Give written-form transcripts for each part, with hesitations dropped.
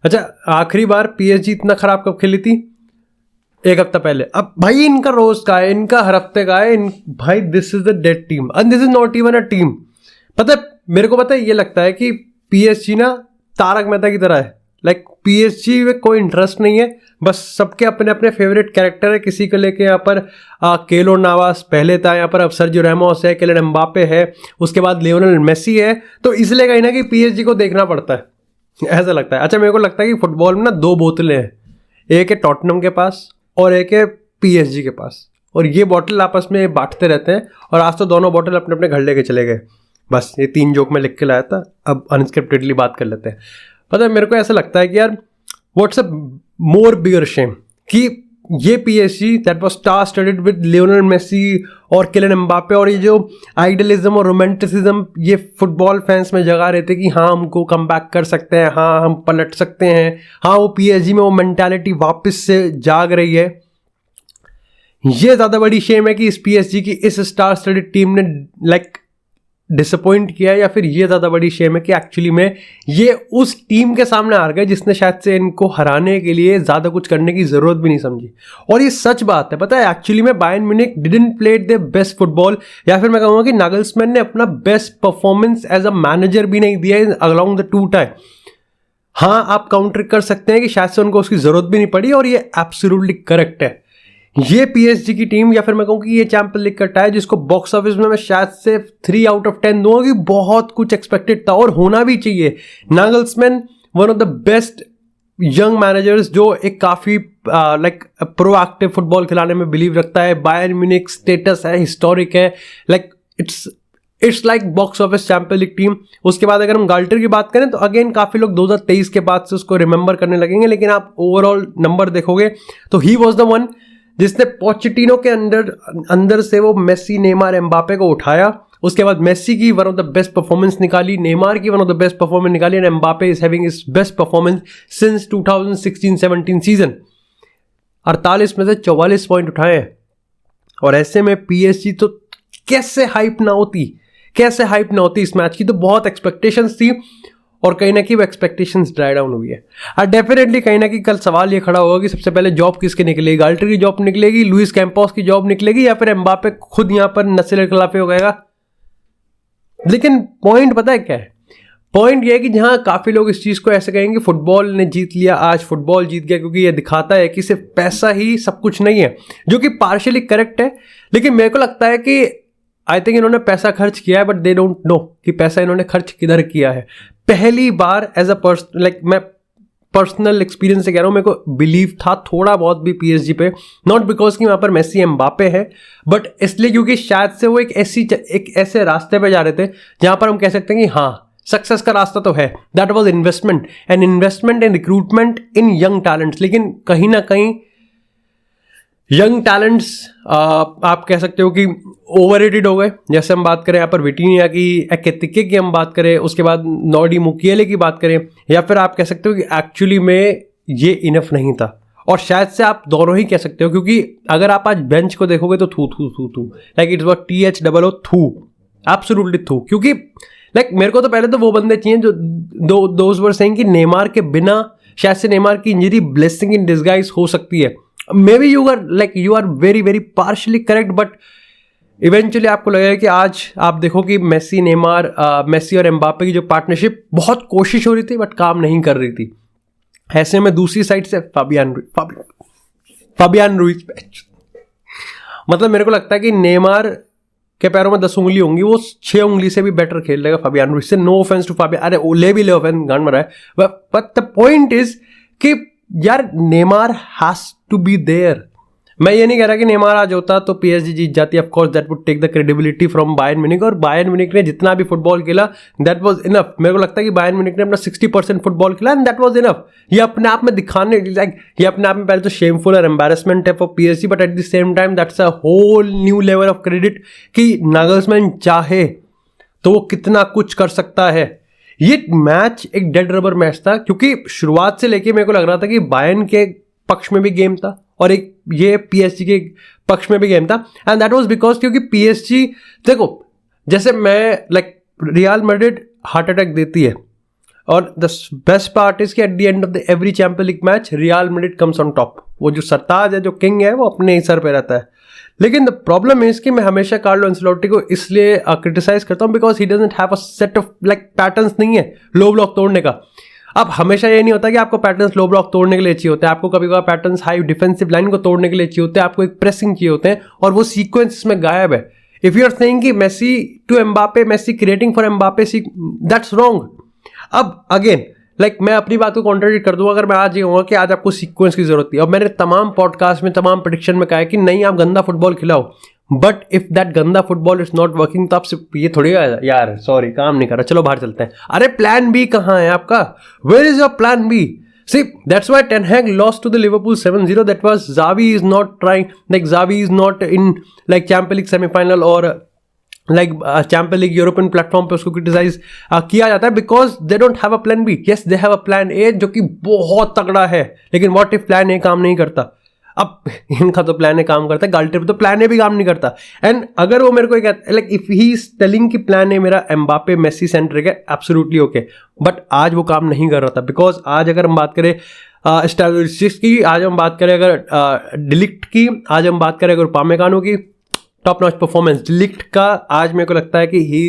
अच्छा, आखिरी बार पीएसजी इतना खराब कब खेली थी? एक हफ्ता पहले। अब भाई इनका रोज का है, इनका हर हफ्ते का है। भाई this is the dead team and this is not even a team. पता है मेरे को, पता है ये लगता है कि पीएसजी ना तारक मेहता की तरह है। लाइक पीएसजी में कोई इंटरेस्ट नहीं है, बस सबके अपने अपने फेवरेट कैरेक्टर है। किसी को लेके यहाँ पर केलो नावास पहले था, यहाँ पर अब सर्जियो रैमोस है, किलियन एम्बापे है, उसके बाद लियोनेल मेसी है। तो इसलिए कहीं ना कहीं पीएसजी को देखना पड़ता है, ऐसा लगता है। अच्छा, मेरे को लगता है कि फुटबॉल में ना दो बोतलें हैं, एक है टॉटनम के पास और एक है पीएसजी के पास, और ये बॉटल आपस में बांटते रहते हैं। और आज तो दोनों बॉटल अपने अपने घर लेके चले गए। बस ये 3 जोक में लिख के लाया था, अब अनस्क्रिप्टेडली बात कर लेते हैं। पता है मेरे को ऐसा लगता है कि यार what's a more bigger shame कि ये PSG that was star studded with Lionel Messi और किलियन एम्बापे, और ये जो आइडलिज्म और रोमांटिसिज्म ये फुटबॉल फैंस में जगा रहे थे कि हाँ हमको कम बैक कर सकते हैं, हाँ हम पलट सकते हैं, हाँ वो पीएसजी में वो मेंटालिटी वापस से जाग रही है। ये ज़्यादा बड़ी शेम है कि इस पीएसजी की इस स्टार स्टडीड टीम ने लाइक डिसअपॉइंट किया, या फिर ये ज़्यादा बड़ी शेम है कि एक्चुअली में ये उस टीम के सामने हार गए जिसने शायद से इनको हराने के लिए ज़्यादा कुछ करने की ज़रूरत भी नहीं समझी। और ये सच बात है। पता है एक्चुअली में Bayern Munich didn't play the best football, या फिर मैं कहूँगा कि नागल्समैन ने अपना best performance as a manager भी नहीं दिया अलोंग द टू टाइम। हाँ, आप काउंटर कर सकते हैं कि शायद से उनको उसकी ज़रूरत भी नहीं पड़ी, और ये एब्सोल्युटली करेक्ट है। ये पीएसजी की टीम, या फिर मैं कहूँ कि ये चैंपियंस लीग का टाई जिसको बॉक्स ऑफिस में मैं शायद से 3 आउट ऑफ 10 दूंगा कि बहुत कुछ एक्सपेक्टेड था और होना भी चाहिए। Nagelsmann one of the best young managers जो एक काफ़ी लाइक प्रोएक्टिव फुटबॉल खिलाने में बिलीव रखता है। बायर्न म्यूनिख स्टेटस है, हिस्टोरिक है, like it's like box office champions league team. उसके बाद अगर हम गाल्टर की बात करें तो अगेन काफ़ी लोग 2023 के बाद से उसको रिमेंबर करने लगेंगे, लेकिन आप ओवरऑल नंबर देखोगे तो ही वॉज द वन जिसने पोचेटिनो के अंदर से वो मेसी, नेमार, एम्बापे को उठाया। उसके बाद मेसी की one of the best performance निकाली, नेमार की one of the best performance निकाली, and Mbappe is having his best performance since 2016-17 season. 48 में से 44 पॉइंट उठाए हैं। और ऐसे में पीएसजी तो कैसे हाइप ना होती इस मैच की। तो बहुत एक्सपेक्टेशंस थी और कहीं ना कहीं वो एक्सपेक्टेशंस ड्राई डाउन हुई है। और डेफिनेटली कहीं ना कहीं कल सवाल ये खड़ा होगा कि सबसे पहले जॉब किसकी निकलेगी, गाल्टर की जॉब निकलेगी, लुइस कैंपोस की जॉब निकलेगी, या फिर एम्बापे खुद यहां पर नस्ल खिलाफी हो गएगा। लेकिन पॉइंट पता है क्या है? पॉइंट ये है कि जहां काफी लोग इस चीज को ऐसे कहेंगे फुटबॉल ने जीत लिया, आज फुटबॉल जीत गया, क्योंकि ये दिखाता है कि सिर्फ पैसा ही सब कुछ नहीं है, जो कि पार्शियली करेक्ट है। लेकिन मेरे को लगता है कि आई थिंक इन्होंने पैसा खर्च किया है, बट दे डोंट नो कि पैसा इन्होंने खर्च किधर किया है। पहली बार एज अ पर्सन, लाइक मैं पर्सनल एक्सपीरियंस से कह रहा हूँ, मेरे को बिलीव था थोड़ा बहुत भी पीएसजी पे, नॉट बिकॉज कि वहाँ पर मेसी एम्बापे है, बट इसलिए क्योंकि शायद से वो एक ऐसे रास्ते पे जा रहे थे जहाँ पर हम कह सकते हैं कि हाँ सक्सेस का रास्ता तो है। That was investment in recruitment in young talents. लेकिन कहीं ना कहीं यंग टैलेंट्स आप कह सकते हो कि ओवररेटेड हो गए। जैसे हम बात करें यहाँ पर विटिनिया की, एकेतिके की हम बात करें, उसके बाद नॉर्डी मुकिएले की बात करें, या फिर आप कह सकते हो कि एक्चुअली में ये इनफ नहीं था। और शायद से आप दोनों ही कह सकते हो, क्योंकि अगर आप आज बेंच को देखोगे तो थू लाइक इट्स व्हाट THOO थू, एब्सोल्युटली थू। क्योंकि लाइक मेरे को तो पहले तो वो बंदे चाहिए जो दोस्त वर सेइंग कि नेमार के बिना शायद से नेमार की इंजरी ब्लेसिंग इन डिस्गाइज हो सकती है। Maybe you are very very partially correct, but eventually आपको लगेगा कि आज आप देखो कि मेसी और एम्बापे की जो पार्टनरशिप बहुत कोशिश हो रही थी बट काम नहीं कर रही थी। ऐसे में दूसरी साइड से फाबियान रूइज, मतलब मेरे को लगता है कि नेमार के पैरों में 10 उंगली होंगी, वो 6 उंगली से भी बेटर खेल लेगा फाबियान रूइज से। नो ऑफेंस टू फाबियान, अरे ले भी ले ऑफेंस, गांड मरा है, बट द पॉइंट इज कि यार Neymar has to be there. मैं ये नहीं कह रहा कि नेमार आज होता तो पीएसजी जीत जाती, of course that would take the credibility from Bayern Munich, और बायर्न म्यूनिख ने जितना भी फुटबॉल खेला दैट वाज इनफ। मेरे को लगता है कि बायर्न म्यूनिख ने अपना 60% फुटबॉल खेला एंड दैट वाज इनफ। ये अपने आप में दिखाने, लाइक ये अपने आप में पहले तो शेमफुल और एम्बैरेसमेंट है for PSG, but at the same time that's a whole new level of credit कि नागल्समैन चाहे तो वो कितना कुछ कर सकता है। ये मैच एक डेड रबर मैच था, क्योंकि शुरुआत से लेके मेरे को लग रहा था कि बायर्न के पक्ष में भी गेम था और एक ये पीएसजी के पक्ष में भी गेम था, एंड दैट वाज बिकॉज क्योंकि पीएसजी देखो, जैसे मैं like real Madrid heart attack देती है और द बेस्ट पार्ट इज कि at the end of the every champion league match real Madrid comes on top. वो जो सरताज है, जो किंग है, वो अपने ही सर पे रहता है। लेकिन द प्रॉब्लम इज कि मैं हमेशा कार्लो एंसेलोटी को इसलिए क्रिटिसाइज करता हूँ because he doesn't have a set of like patterns नहीं है लो ब्लॉक तोड़ने का। अब हमेशा ये नहीं होता कि आपको पैटर्न्स लो ब्लॉक तोड़ने के लिए चाहिए होते हैं, आपको कभी कभार पैटर्न्स हाई डिफेंसिव लाइन को तोड़ने के लिए चाहिए होते हैं, आपको एक प्रेसिंग चाहिए होते हैं, और वो सीक्वेंस इसमें गायब है। इफ यू आर सेइंग कि Messi to Mbappe, Messi creating for Mbappe, that's wrong. अब अगेन लाइक मैं अपनी बात को कॉन्ट्रडिक्ट कर दूंगा अगर मैं आज ये कहूँगा कि आज आपको सीक्वेंस की जरूरत थी। और मैंने तमाम पॉडकास्ट में, तमाम प्रेडिक्शन में कहा है कि नहीं, आप गंदा फुटबॉल खिलाओ, बट इफ दैट गंदा फुटबॉल इज नॉट वर्किंग तो आपसे ये थोड़ी यार सॉरी काम नहीं कर रहा, चलो बाहर चलते हैं। अरे प्लान बी कहाँ है आपका? Where is your plan B? See, that's why Ten Hag lost to the Liverpool 7-0. That was Xavi is not trying, like Xavi is not in like Champions League semi-final or like Champions League European platform पे उसको criticise किया जाता है because they don't have a plan B. Yes, they have a plan A जो कि बहुत तगड़ा है, लेकिन what if plan A काम नहीं करता? अब इनका तो प्लान ए काम करता है, गाल्टर पे तो प्लान ए भी काम नहीं करता। एंड अगर वो मेरे को कहता है like if he is telling कि प्लान ए मेरा एम्बापे मेसी सेंट्रिक है, एब्सोल्युटली ओके, बट आज वो काम नहीं कर रहा था। बिकॉज आज अगर हम बात करें स्टैटिस्टिक्स की, आज हम बात करें अगर डिलिक्ट की, आज हम बात करें अगर पामेकानो की, टॉप नॉच परफॉर्मेंस डिलिक्ट का आज मेरे को लगता है कि he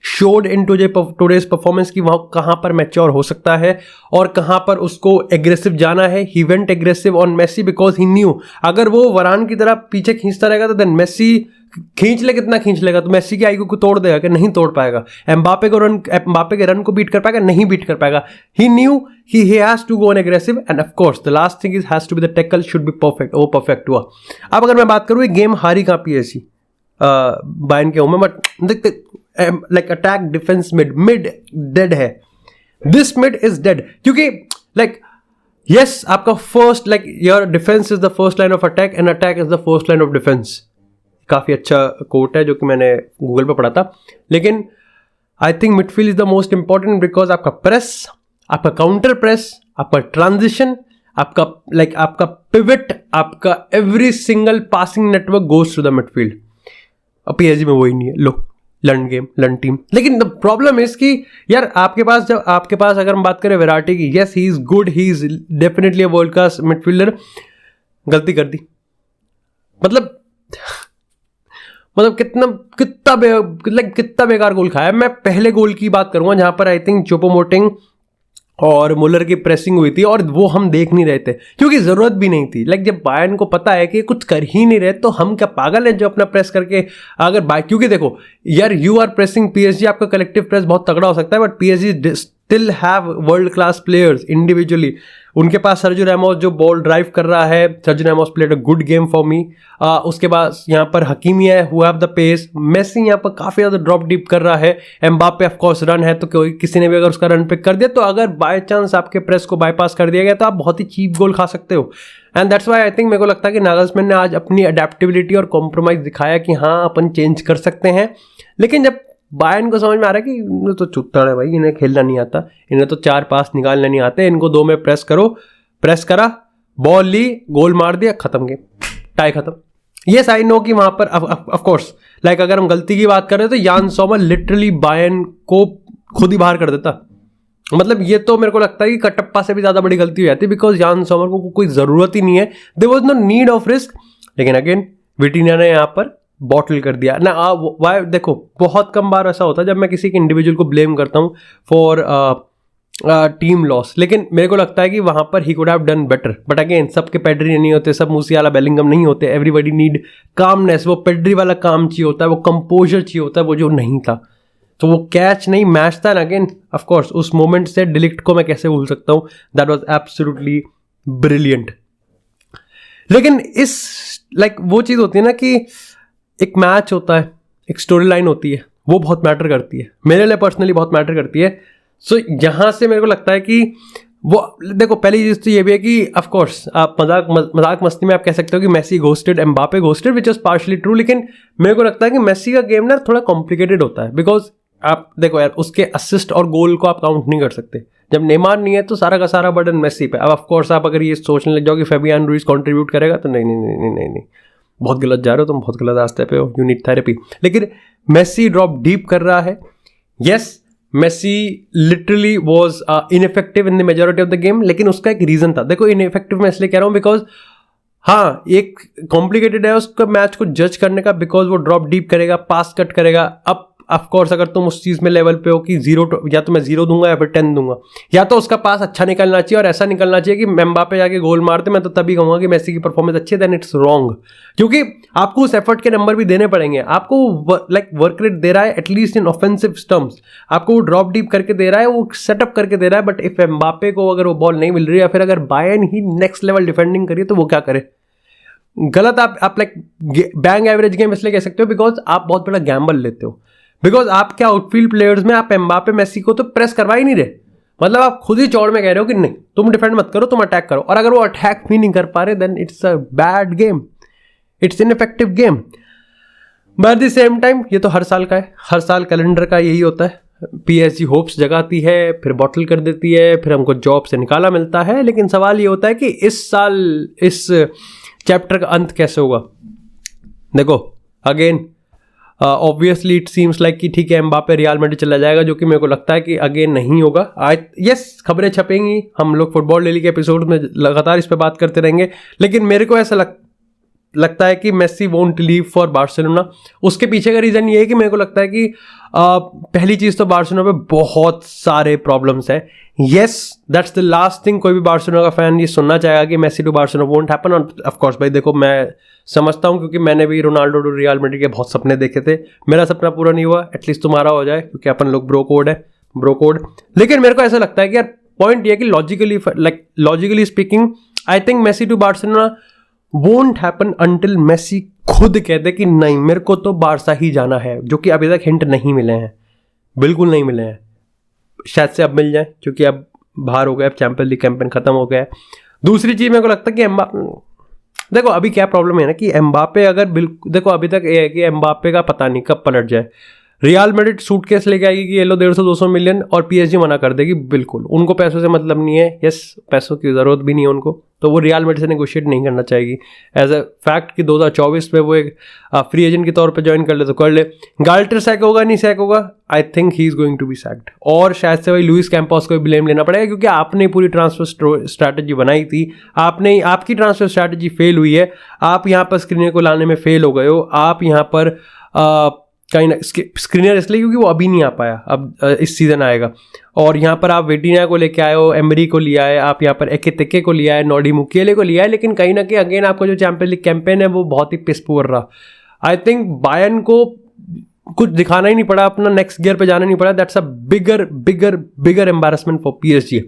showed in today's performance की वहाँ कहाँ पर मैच्योर हो सकता है और कहाँ पर उसको एग्रेसिव जाना है। He went aggressive on Messi because he knew अगर वो वरान की तरह पीछे खींचता रहेगा तो देन मेसी खींच ले, कितना खींच लेगा तो मेसी की आईक्यू को तोड़ देगा कि नहीं तोड़ पाएगा। एम्बापे के रन को बीट कर पाएगा? नहीं बीट कर पाएगा। ही new he has to go on aggressive and of course the last thing is has to be the tackle should be perfect। वो परफेक्ट हुआ। अब अगर मैं बात करूँ गेम हारी कहाँ पीएसजी बायर्न के होम में, but like attack defence mid dead है। दिस मिड इज डेड क्योंकि लाइक यस आपका first like your defence is the first line of attack and attack is the first line of defence. काफी अच्छा coat है जो कि मैंने Google पे पढ़ा था। लेकिन I think midfield is the most important because आपका प्रेस, आपका काउंटर प्रेस, आपका ट्रांजिशन, आपका लाइक आपका पिवट, आपका every single passing network goes to the midfield. अब पीएसजी में वही नहीं है। Low learn game, learn team. लेकिन द प्रॉब्लम इज कि यार आपके पास जब आपके पास अगर हम बात करें विराटी की, yes he is good, he is definitely a world class midfielder, गलती कर दी। मतलब कितना बेकार गोल खाया। मैं पहले गोल की बात करूंगा जहां पर आई थिंक चोपोमोटिंग और मुलर की प्रेसिंग हुई थी और वो हम देख नहीं रहे थे क्योंकि जरूरत भी नहीं थी। लाइक जब बायर्न को पता है कि कुछ कर ही नहीं रहे तो हम क्या पागल हैं जो अपना प्रेस करके अगर क्योंकि देखो यार यू आर प्रेसिंग पीएसजी, आपका कलेक्टिव प्रेस बहुत तगड़ा हो सकता है but PSG still have world class players individually. उनके पास सर्जियो रैमोस जो बॉल ड्राइव कर रहा है, Sergio Ramos played a good game for me. उसके बाद यहाँ पर हकीमी है who have the pace. Messi यहाँ पर काफी ज्यादा ड्रॉप डीप कर रहा है। एम्बापे ऑफ कोर्स रन है तो कोई किसी ने भी अगर उसका रन पिक कर दिया तो अगर बाय चांस आपके प्रेस को बाईपास कर दिया गया तो आप बहुत ही चीप गोल खा सकते हो। And that's why I think मेरे को लगता है कि नागलसमैन ने आज अपनी अडेप्टिबिलिटी और कॉम्प्रोमाइज दिखाया कि हाँ अपन चेंज कर सकते हैं। लेकिन जब बायर्न को समझ में आ रहा है कि इन्हें तो चुत्तर है भाई, इन्हें खेलना नहीं आता, इन्हें तो 4 पास निकालना नहीं आते, इनको 2 में प्रेस करो, प्रेस करा, बॉल ली, गोल मार दिया, खत्म गेम, टाई खत्म। यस आई नो कि वहां पर ऑफ कोर्स लाइक अगर हम गलती की बात करें तो यान सोमर लिटरली बायर्न को खुद ही बाहर कर देता। मतलब ये तो मेरे को लगता है कि कटप्पा से भी ज्यादा बड़ी गलती हो जाती बिकॉज यान सोमर को कोई जरूरत ही नहीं है, there was no need of risk. लेकिन अगेन विटिनिया ने यहाँ पर बॉटल कर दिया ना। वाई देखो बहुत कम बार ऐसा होता है जब मैं किसी के इंडिविजुअल को ब्लेम करता हूँ फॉर टीम लॉस, लेकिन मेरे को लगता है कि वहां पर he could have done better. But again सबके पेड्री नहीं होते, सब मूसियाला बेलिंगम नहीं होते। एवरीबडी नीड कामनेस, वो पेड्री वाला काम चाहिए होता है, वो कंपोजर चाहिए होता है, वो जो नहीं था। तो वो कैच नहीं मैच था। अगेन ऑफ कोर्स उस मोमेंट से डिलिक्ट को मैं कैसे भूल सकता हूँ, दैट वाज एब्सोल्युटली ब्रिलियंट। लेकिन इस लाइक वो चीज होती है ना कि एक मैच होता है, एक स्टोरी लाइन होती है, वो बहुत मैटर करती है, मेरे लिए पर्सनली बहुत मैटर करती है। सो यहाँ से मेरे को लगता है कि वो देखो पहली चीज तो ये भी है कि ऑफ कोर्स आप मजाक मस्ती में आप कह सकते हो कि Messi ghosted, Mbappe ghosted, which is partially true. लेकिन मेरे को लगता है कि मेसी का गेम ना थोड़ा कॉम्प्लिकेटेड होता है बिकॉज आप देखो यार उसके असिस्ट और गोल को आप काउंट नहीं कर सकते। जब नेमार नहीं है तो सारा का सारा बर्डन मेसी पे। अब ऑफ कोर्स आप अगर ये सोचने लग जाओ कि फेबियान रूइज कंट्रीब्यूट करेगा तो नहीं, बहुत गलत जा रहे हो तुम, बहुत गलत रास्ते पे हो, यू नीड थेरेपी। लेकिन मेसी ड्रॉप डीप कर रहा है। Yes Messi literally was ineffective in the majority of the game, लेकिन उसका एक रीजन था. देखो इनइफेक्टिव मैं इसलिए कह रहा हूँ बिकॉज हाँ एक कॉम्प्लिकेटेड है उसका मैच को जज करने का, बिकॉज वो ड्रॉप डीप करेगा, पास कट करेगा. अब ऑफकोर्स अगर तुम उस चीज में लेवल पे हो कि या तो मैं 0 दूंगा या फिर 10 दूंगा, या तो उसका पास अच्छा निकलना चाहिए और ऐसा निकलना चाहिए कि एम्बापे जाके गोल मारते, मैं तो तभी कहूंगा कि मेसी की परफॉर्मेंस अच्छी है, देन इट्स रॉन्ग. क्योंकि आपको उस एफर्ट के नंबर भी देने पड़ेंगे. आपको वर्क रेट दे रहा है एटलीस्ट इन ऑफेंसिव टर्म्स, आपको वो ड्रॉप डीप करके दे रहा है, वो सेटअप करके दे रहा है. बट इफ एम्बापे को अगर वो बॉल नहीं मिल रही है, या फिर अगर बायर्न ही नेक्स्ट लेवल डिफेंडिंग करिए, तो वो क्या करे? गलत. आप लाइक बैंग एवरेज गेम इसलिए कह सकते हो बिकॉज आप बहुत बड़ा गैम्बल लेते हो. बिकॉज आप क्या आउटफील्ड प्लेयर्स में आप एम्बापे मेसी को तो प्रेस करवा ही नहीं रहे. मतलब आप खुद ही चौड़ में कह रहे हो कि नहीं तुम डिफेंड मत करो, तुम अटैक करो. और अगर वो अटैक भी नहीं कर पा रहे, then it's a bad game, it's ineffective game. But at the same time ये तो हर साल का है, हर साल कैलेंडर का यही होता है. PSG होप्स जगाती है, फिर बॉटल कर देती है, फिर हमको जॉब से निकाला मिलता है. लेकिन सवाल ये होता है कि इस साल इस चैप्टर का अंत कैसे होगा. देखो again obviously it seems like कि ठीक है एम्बापे रियल मैड्रिड चला जाएगा, जो कि मेरे को लगता है कि अगेन नहीं होगा. यस खबरें छपेंगी, हम लोग फुटबॉल डेली के एपिसोड में लगातार इस पे बात करते रहेंगे, लेकिन मेरे को ऐसा लगता है कि Messi won't leave for Barcelona. उसके पीछे का रीज़न ये है कि मेरे को लगता है कि पहली चीज़ तो बार्सिलोना पे बहुत सारे प्रॉब्लम्स हैं. Yes that's the last thing कोई भी बार्सिलोना का फैन ये सुनना चाहेगा कि Messi to Barcelona won't happen. और ऑफ कोर्स भाई देखो मैं समझता हूँ, क्योंकि मैंने भी रोनाल्डो टू रियल मैड्रिड के बहुत सपने देखे थे. मेरा सपना पूरा नहीं हुआ, एटलीस्ट तुम्हारा हो जाए, क्योंकि अपन लोग ब्रो कोड. लेकिन मेरे को ऐसा लगता है कि यार पॉइंट ये है कि logically speaking I think Messi to Barcelona won't happen until Messi खुद कहते कि नहीं मेरे को तो बारसा ही जाना है, जो कि अभी तक हिंट नहीं मिले हैं, बिल्कुल नहीं मिले हैं. शायद से अब मिल जाए, क्योंकि अब बाहर हो गया, अब चैंपियंस लीग कैंपेन खत्म हो गया है. दूसरी चीज मेरे को लगता है कि देखो अभी क्या प्रॉब्लम है ना कि एम्बापे अगर बिल्कुल, देखो अभी तक ये है कि एम्बापे का पता नहीं कब पलट जाए. रियल मैड्रिड सूटकेस लेके आएगी कि ये लो 150-200 मिलियन, और PSG मना कर देगी. बिल्कुल उनको पैसों से मतलब नहीं है. यस पैसों की ज़रूरत भी नहीं है उनको, तो वो रियल मैड्रिड से नेगोशिएट नहीं करना चाहेगी. एज अ फैक्ट कि 2024 में वो एक फ्री एजेंट के तौर पे ज्वाइन कर ले तो कर ले. गाल्टर सैक होगा नहीं सैक होगा, I think he is going to be sacked. और शायद से वही लुइस कैंपस को भी ब्लेम लेना पड़ेगा, क्योंकि आपने पूरी ट्रांसफर स्ट्रैटेजी बनाई थी, आपकी ट्रांसफर स्ट्रैटेजी फेल हुई है. आप यहाँ पर स्क्रीनर को लाने में फेल हो गए हो. आप यहाँ पर कहीं ना स्क्रीनर इसलिए क्योंकि वो अभी नहीं आ पाया, अब इस सीज़न आएगा. और यहाँ पर आप वेटिना को लेके आए हो, एमरी को लिया है, आप यहाँ पर एकेतेके को लिया है, नॉडी मुकियले को लिया है. लेकिन कहीं ना कहीं अगेन आपका जो चैंपियन लीग कैंपेन है वो बहुत ही पिस पुअर रहा. आई थिंक बायर्न को कुछ दिखाना ही नहीं पड़ा, अपना नेक्स्ट गियर पे जाना नहीं पड़ा. That's a bigger embarrassment for PSG.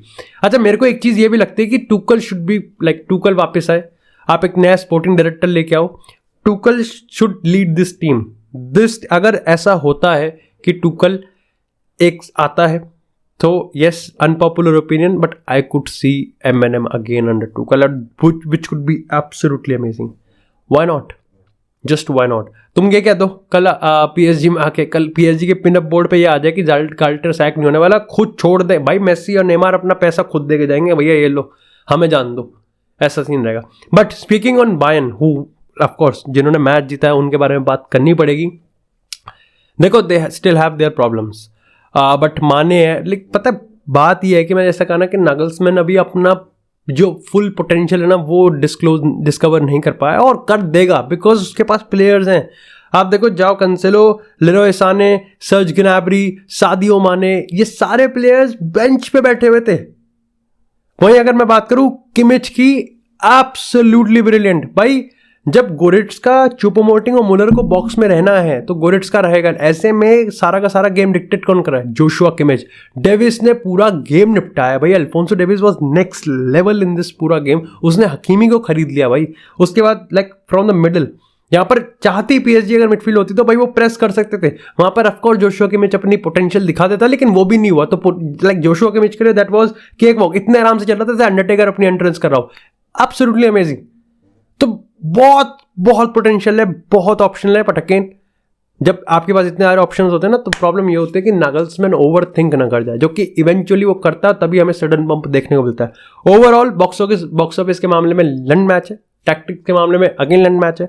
अच्छा मेरे को एक चीज़ ये भी लगती है कि टूकल शुड बी टूकल वापस आए, आप एक नया स्पोर्टिंग डायरेक्टर लेके आओ. Tuchel should lead this team. अगर ऐसा होता है कि टूकल एक आता है तो yes unpopular opinion, but I could see M&M again under Tuchel, which could be absolutely amazing. Why not, just why not. तुम ये कह दो कल PSG में आके, कल PSG के पिनअप बोर्ड पे ये आ जाए कि गाल्टर सैक नहीं होने वाला, खुद छोड़ दे भाई. मेसी और नेमार अपना पैसा खुद दे के जाएंगे, भैया ये लो हमें जान दो, ऐसा सीन रहेगा. But speaking on Bayern, who of course जिन्होंने मैच जीता है उनके बारे में बात करनी पड़ेगी. देखो they still have their problems, but माने हैं. लेकिन पता है बात ये है कि मैं जैसा कहा ना कि नागल्समैन अभी अपना जो फुल पोटेंशियल है ना वो डिस्कवर नहीं कर पाया, और कर देगा बिकॉज उसके पास प्लेयर्स हैं. आप देखो जाओ कैंसेलो, लेरोय साने, सर्ज ग्नैब्री, सादियो माने, ये सारे प्लेयर्स बेंच पे बैठे हुए थे. वहीं अगर मैं बात करूं किमिच की, एब्सोल्युटली ब्रिलियंट भाई. जब गोरेट्स्का, चुपोमोटिंग और मुलर को बॉक्स में रहना है तो गोरेट्स्का रहेगा. ऐसे में सारा का सारा गेम डिक्टेट कौन कर रहा है? Joshua Kimmich. डेविस ने पूरा गेम निपटाया भाई. Alfonso Davis was next level in this पूरा गेम. उसने हकीमी को खरीद लिया भाई. उसके बाद फ्रॉम द मिडल, यहाँ पर चाहती PSG अगर मिडफील्ड होती तो भाई वो प्रेस कर सकते थे. वहां पर ऑफकोर्स जोशुआ किमिच अपनी पोटेंशियल दिखा देता, लेकिन वो भी नहीं हुआ. तो जोशुआ किमिच के लिए दैट वाज केक वॉक. इतने आराम से चल रहा था अंडरटेकर अपनी एंट्रेंस कर रहा हो. Absolutely amazing. तो बहुत बहुत पोटेंशियल है, बहुत ऑप्शनल है. बट अगेन जब आपके पास इतने सारे ऑप्शंस होते हैं ना, तो प्रॉब्लम ये होती है कि नागल्समैन ओवर थिंक ना कर जाए, जो कि इवेंचुअली वो करता है, तभी हमें सडन बम्प देखने को मिलता है. ओवरऑल बॉक्स ऑफिस के मामले में लंड मैच है, टैक्टिक्स के मामले में अगेन लंड मैच है.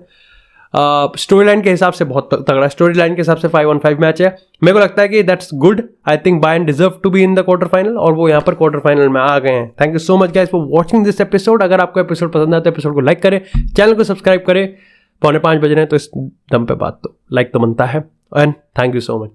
स्टोरी लाइन के हिसाब से बहुत तगड़ा, स्टोरी लाइन के हिसाब से 5-on-5 मैच है। मेरे को लगता है कि that's good. I think Bayern deserve to be in the quarter final, और वो यहाँ पर क्वार्टर फाइनल में आ गए हैं। Thank you so much guys for watching this episode. अगर आपको एपिसोड पसंद आया तो एपिसोड को लाइक करें, चैनल को सब्सक्राइब करें। 4:45 बज रहे हैं तो इस दम पे बात तो लाइक तो बनता है। And thank you so much.